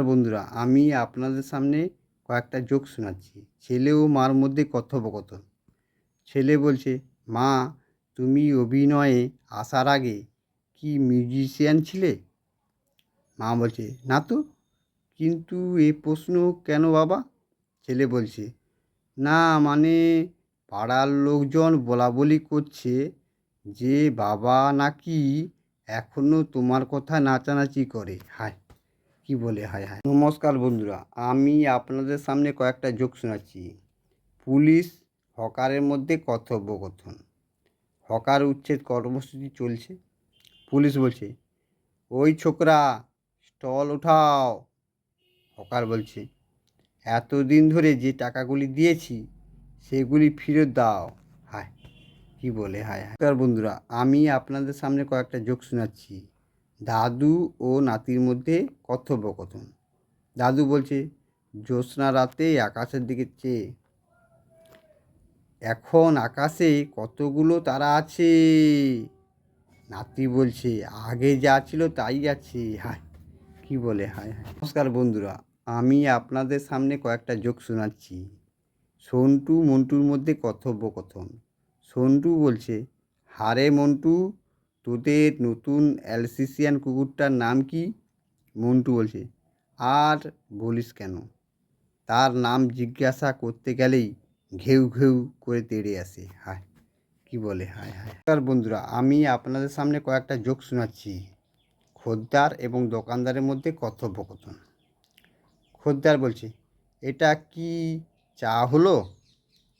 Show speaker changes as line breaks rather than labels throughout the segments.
বন্ধুরা, আমি আপনাদের সামনে কয়েকটা জোক শোনাচ্ছি। ছেলে ও মার মধ্যে কথোপকথন। ছেলে বলছে, মা, তুমি অভিনয়ে আসার আগে কি মিউজিশিয়ান ছিলে? মা বলছে, না তো। কিন্তু এ প্রশ্ন কেন বাবা? ছেলে বলছে, না মানে পাড়ার লোকজন বলাবলি করছে যে বাবা নাকি এখনো তোমার কথা নাচানাচি করে। হায় কি বলে, হায় হায়। নমস্কার বন্ধুরা, আমি আপনাদের সামনে কয়েকটা জোক শোনাচ্ছি। পুলিশ হকারের মধ্যে কথোপকথন। হকার উচ্ছেদ কর্মসূচি চলছে। পুলিশ বলছে, ওই ছোকরা, স্টল উঠাও। হকার বলছে, এতদিন ধরে যে টাকাগুলি দিয়েছি সেগুলি ফেরত দাও। হায় কি বলে, হায় হায়। নমস্কার বন্ধুরা, আমি আপনাদের সামনে কয়েকটা জোক শোনাচ্ছি। দাদু ও নাতির মধ্যে কথোপকথন। দাদু বলছে, জ্যোৎস্না রাতে আকাশের দিকে চেয়ে, এখন আকাশে কতগুলো তারা আছে? নাতি বলছে, আগে যা ছিল তাই আছে। হায় কি বলে, হায় হায়। নমস্কার বন্ধুরা, আমি আপনাদের সামনে কয়েকটা জোক শোনাচ্ছি। সন্টু মন্টুর মধ্যে কথোপকথন। সন্টু বলছে, হারে মন্টু, তোদের নতুন অ্যালসেসিয়ান কুকুরটার নাম কি? মন্টু বলছে, আর বলিস কেন, তার নাম জিজ্ঞাসা করতে গেলেই ঘেউ ঘেউ করে তেড়ে আসে। হায় কি বলে, হায় হায়। নমস্কার বন্ধুরা, আমি আপনাদের সামনে কয়েকটা জোক শোনাচ্ছি। খদ্দের এবং দোকানদারের মধ্যে কথোপকথন। খদ্দের বলছে, এটা কি চা হলো?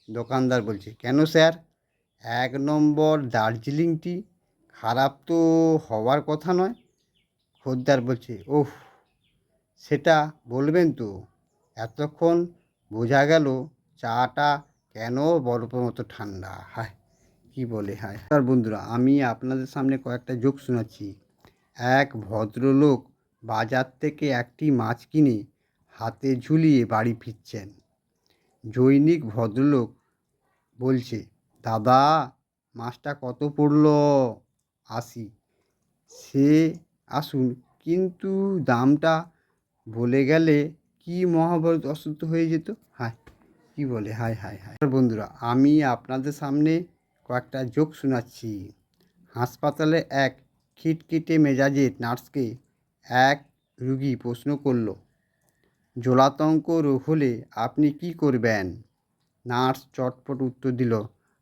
দোকানদার বলছে, কেন স্যার? 1 নম্বর দার্জিলিং টি খারাপ তো হওয়ার কথা নয়। খদ্দের বলছে, ওহ, সেটা বলবেন তো, এতক্ষণ বোঝা গেল চাটা কেন বরফের মতো ঠান্ডা। হায় কি বলে, হায়। আর বন্ধুরা, আমি আপনাদের সামনে কয়েকটা জোক শোনাচ্ছি। এক ভদ্রলোক বাজার থেকে একটি মাছ কিনে হাতে ঝুলিয়ে বাড়ি ফিরছেন। জৈনিক ভদ্রলোক বলছে, দাদা, মাছটা কত পড়লো? 80। সে আসুন, কিন্তু দামটা বলে গেলে কি মহাভারত অসুস্থ হয়ে যেত। হায় কি বলে, হায় হায় হায়। বন্ধুরা, আমি আপনাদের সামনে কয়েকটা জোক শোনাচ্ছি। হাসপাতালে এক খিটখিটে মেজাজের নার্সকে এক রুগী প্রশ্ন করল, জলাতঙ্ক রোগ হলে আপনি কি করবেন? নার্স চটপট উত্তর দিল,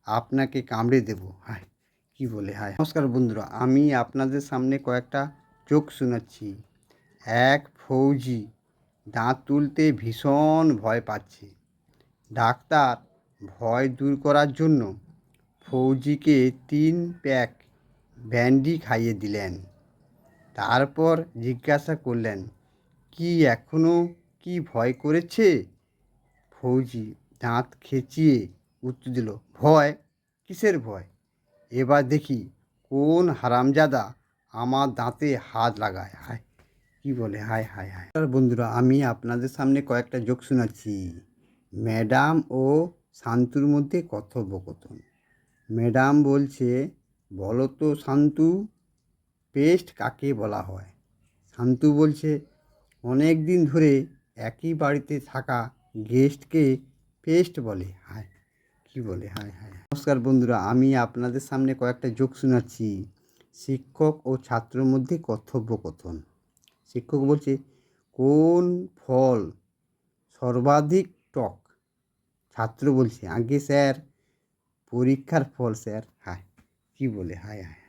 আপনাকে কামড়ে দেব। হায় কি বলে, হায়। নমস্কার বন্ধুরা, আমি আপনাদের সামনে কয়েকটা জোক শোনাচ্ছি। এক ফৌজি দাঁত তুলতে ভীষণ ভয় পাচ্ছে। ডাক্তার ভয় দূর করার জন্য ফৌজিকে 3 প্যাক ব্যান্ডি খাইয়ে দিলেন। তারপর জিজ্ঞাসা করলেন, কি এখনও কি ভয় করেছে? ফৌজি দাঁত খেঁচিয়ে উত্তর দিল, ভয়? কিসের ভয়? এবার দেখি কোন হারামজাদা আমার দাঁতে হাত লাগায়। হায় কি বলে, হায় হায় হায়। বন্ধুরা, আমি আপনাদের সামনে কয়েকটা জোক শোনাচ্ছি। ম্যাডাম ও শান্তুর মধ্যে কথোপকথন। ম্যাডাম বলছে, বলো তো শান্তু, পেস্ট কাকে বলা হয়? শান্তু বলছে, অনেক দিন ধরে একই বাড়িতে থাকা গেস্টকে পেস্ট বলে। হায় কি বলে, হায় হায়। নমস্কার বন্ধুরা, আমি আপনাদের সামনে কয়েকটা জোক শোনাচ্ছি। শিক্ষক ও ছাত্রের মধ্যে কথোপকথন। শিক্ষক বলছে, কোন ফল সর্বাধিক টক? ছাত্র বলছে, আগে স্যার, পরীক্ষার ফল স্যার। হায় কি বলে, হায় হায়।